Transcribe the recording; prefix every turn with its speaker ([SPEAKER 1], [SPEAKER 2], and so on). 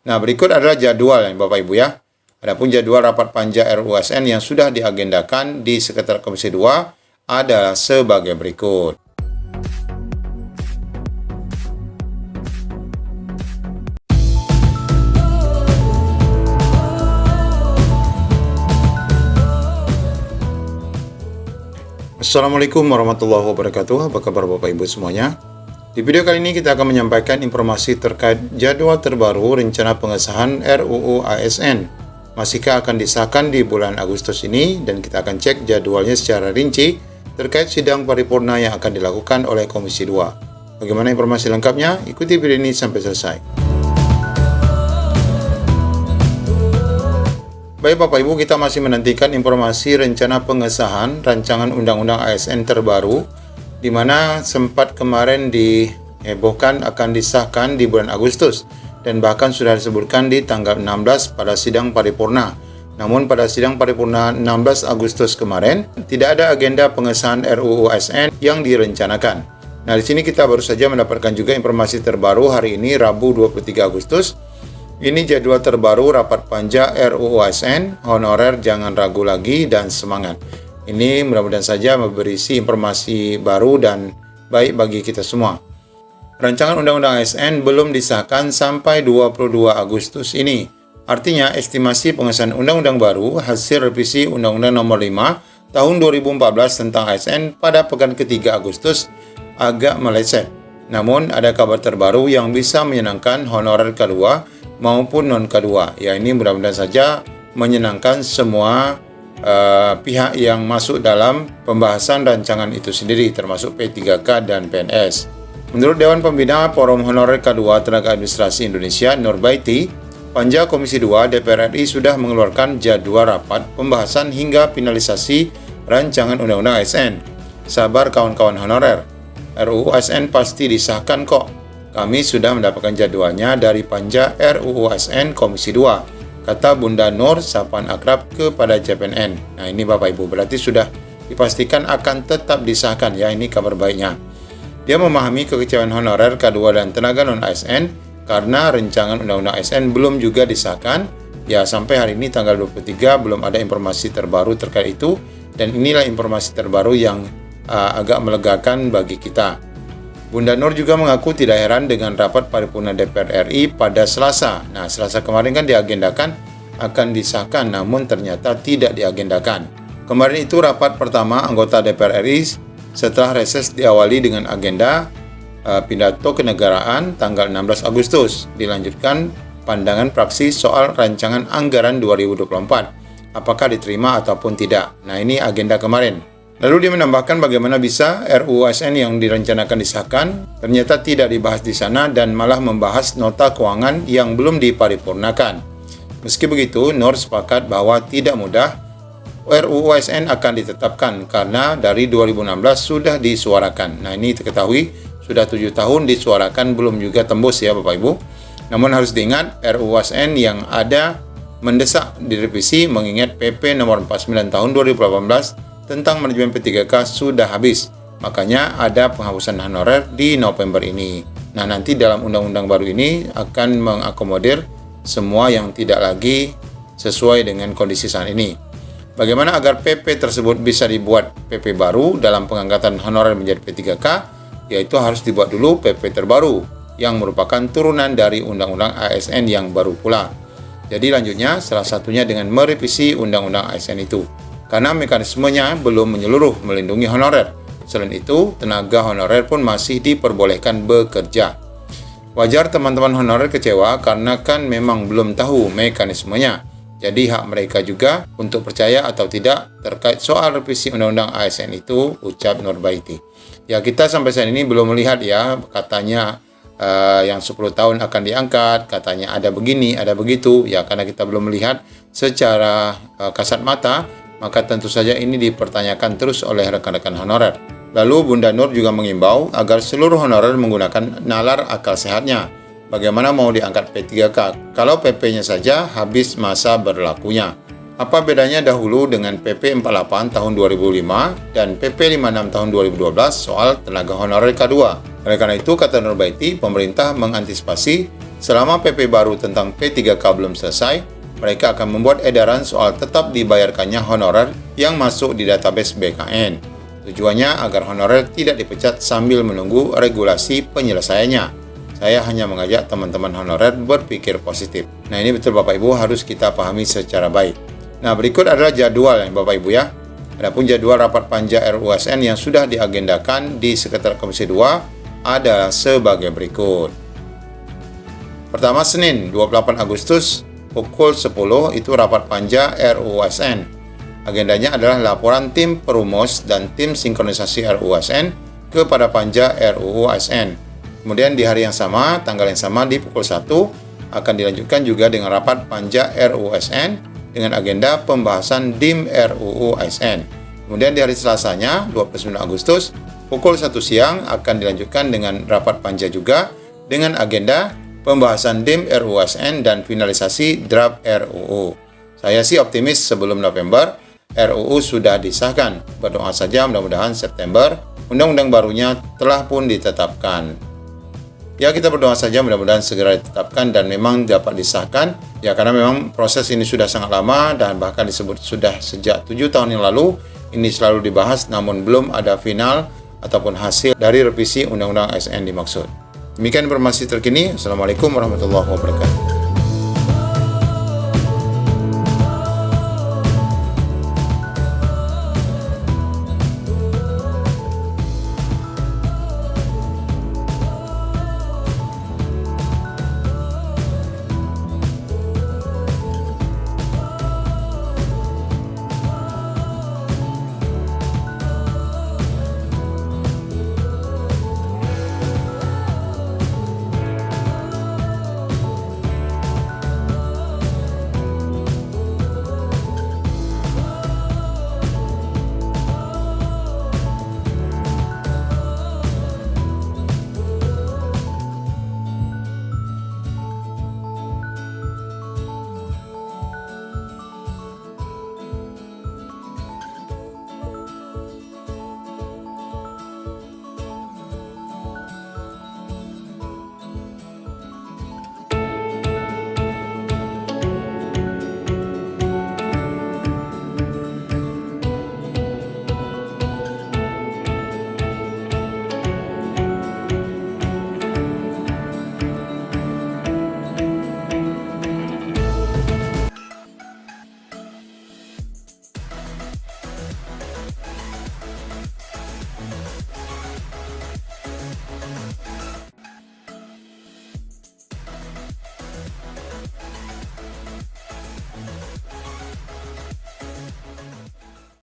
[SPEAKER 1] Nah, berikut adalah jadwal Bapak Ibu ya. Adapun jadwal rapat panja RUU ASN yang sudah diagendakan di Sekretariat Komisi 2 adalah sebagai berikut. Assalamualaikum warahmatullahi wabarakatuh. Apa kabar Bapak Ibu semuanya? Di video kali ini kita akan menyampaikan informasi terkait jadwal terbaru rencana pengesahan RUU ASN. Masihkah akan disahkan di bulan Agustus ini, dan kita akan cek jadwalnya secara rinci terkait sidang paripurna yang akan dilakukan oleh Komisi 2. Bagaimana informasi lengkapnya? Ikuti video ini sampai selesai. Baik Bapak Ibu, kita masih menantikan informasi rencana pengesahan rancangan Undang-Undang ASN terbaru, di mana sempat kemarin dihebohkan akan disahkan di bulan Agustus, dan bahkan sudah disebutkan di tanggal 16 pada sidang paripurna. Namun pada sidang paripurna 16 Agustus kemarin, tidak ada agenda pengesahan RUU ASN yang direncanakan. Nah, di sini kita baru saja mendapatkan juga informasi terbaru hari ini, Rabu 23 Agustus. Ini jadwal terbaru rapat panja RUU ASN, honorer jangan ragu lagi dan semangat. Ini mudah-mudahan saja berisi informasi baru dan baik bagi kita semua. Rancangan Undang-Undang ASN belum disahkan sampai 22 Agustus ini. Artinya estimasi pengesahan Undang-Undang baru hasil revisi Undang-Undang Nomor 5 Tahun 2014 tentang ASN pada pekan ketiga Agustus agak meleset. Namun ada kabar terbaru yang bisa menyenangkan honorer K2 maupun non-K2. Ya, ini mudah-mudahan saja menyenangkan semua pihak yang masuk dalam pembahasan rancangan itu sendiri, termasuk P3K dan PNS. Menurut Dewan Pembina Forum Honorer K2 Tenaga Administrasi Indonesia, Norbaiti, Panja Komisi 2 DPR RI sudah mengeluarkan jadwal rapat pembahasan hingga finalisasi rancangan Undang-Undang ASN. Sabar kawan-kawan honorer, RUU ASN pasti disahkan kok. Kami sudah mendapatkan jadwalnya dari Panja RUU ASN Komisi 2, kata Bunda Nur sapaan akrab kepada CPNN. Nah, ini Bapak Ibu, berarti sudah dipastikan akan tetap disahkan ya, ini kabar baiknya. Dia memahami kekecewaan honorer K2 dan tenaga non-ASN karena rancangan Undang-Undang ASN belum juga disahkan. Ya, sampai hari ini tanggal 23 belum ada informasi terbaru terkait itu, dan inilah informasi terbaru yang agak melegakan bagi kita. Bunda Nur juga mengaku tidak heran dengan rapat paripurna DPR RI pada Selasa. Nah, Selasa kemarin kan diagendakan akan disahkan, namun ternyata tidak diagendakan. Kemarin itu rapat pertama anggota DPR RI setelah reses diawali dengan agenda pidato kenegaraan tanggal 16 Agustus. Dilanjutkan pandangan fraksi soal rancangan anggaran 2024. Apakah diterima ataupun tidak. Nah, ini agenda kemarin. Lalu dia menambahkan bagaimana bisa RUU ASN yang direncanakan disahkan ternyata tidak dibahas di sana dan malah membahas nota keuangan yang belum diparipurnakan. Meski begitu, Nur sepakat bahwa tidak mudah RUU ASN akan ditetapkan karena dari 2016 sudah disuarakan. Nah, ini diketahui sudah 7 tahun disuarakan, belum juga tembus ya Bapak Ibu. Namun harus diingat RUU ASN yang ada mendesak direvisi mengingat PP nomor 49 tahun 2018 tentang manajemen P3K sudah habis. Makanya ada penghapusan honorer di November ini. Nah, nanti dalam undang-undang baru ini akan mengakomodir semua yang tidak lagi sesuai dengan kondisi saat ini. Bagaimana agar PP tersebut bisa dibuat PP baru dalam pengangkatan honorer menjadi P3K, yaitu harus dibuat dulu PP terbaru yang merupakan turunan dari Undang-Undang ASN yang baru pula. Jadi lanjutnya salah satunya dengan merevisi Undang-Undang ASN itu. Karena mekanismenya belum menyeluruh melindungi honorer. Selain itu, tenaga honorer pun masih diperbolehkan bekerja. Wajar teman-teman honorer kecewa karena kan memang belum tahu mekanismenya. Jadi hak mereka juga untuk percaya atau tidak terkait soal revisi Undang-Undang ASN itu, ucap Norbaiti. Ya, kita sampai saat ini belum melihat ya, katanya yang 10 tahun akan diangkat, katanya ada begini, ada begitu. Ya, karena kita belum melihat secara kasat mata, maka tentu saja ini dipertanyakan terus oleh rekan-rekan honorer. Lalu Bunda Nur juga mengimbau agar seluruh honorer menggunakan nalar akal sehatnya. Bagaimana mau diangkat P3K kalau PP-nya saja habis masa berlakunya? Apa bedanya dahulu dengan PP 48 tahun 2005 dan PP 56 tahun 2012 soal tenaga honorer K2? Oleh karena itu, kata Norbaiti, pemerintah mengantisipasi selama PP baru tentang P3K belum selesai, mereka akan membuat edaran soal tetap dibayarkannya honorer yang masuk di database BKN. Tujuannya agar honorer tidak dipecat sambil menunggu regulasi penyelesaiannya. Saya hanya mengajak teman-teman honorer berpikir positif. Nah, ini betul Bapak Ibu harus kita pahami secara baik. Nah, berikut adalah jadwal yang Bapak Ibu ya. Adapun jadwal rapat panja RUU-ASN yang sudah diagendakan di Sekretariat Komisi 2 adalah sebagai berikut. Pertama, Senin 28 Agustus pukul 10 itu rapat panja RUU-ASN. Agendanya adalah laporan tim perumus dan tim sinkronisasi RUU-ASN kepada panja RUU-ASN. Kemudian di hari yang sama, tanggal yang sama di pukul 1 akan dilanjutkan juga dengan rapat panja RUU-ASN dengan agenda pembahasan DIM RUU-ASN. Kemudian di hari Selasanya, 29 Agustus, pukul 1 siang akan dilanjutkan dengan rapat panja juga dengan agenda pembahasan DIM RUU-ASN dan finalisasi draft RUU. Saya sih optimis sebelum November, RUU sudah disahkan. Berdoa saja mudah-mudahan September, undang-undang barunya telah pun ditetapkan. Ya, kita berdoa saja mudah-mudahan segera ditetapkan dan memang dapat disahkan. Ya, karena memang proses ini sudah sangat lama dan bahkan disebut sudah sejak 7 tahun yang lalu. Ini selalu dibahas namun belum ada final ataupun hasil dari revisi Undang-Undang ASN dimaksud. Demikian informasi terkini. Assalamualaikum warahmatullahi wabarakatuh.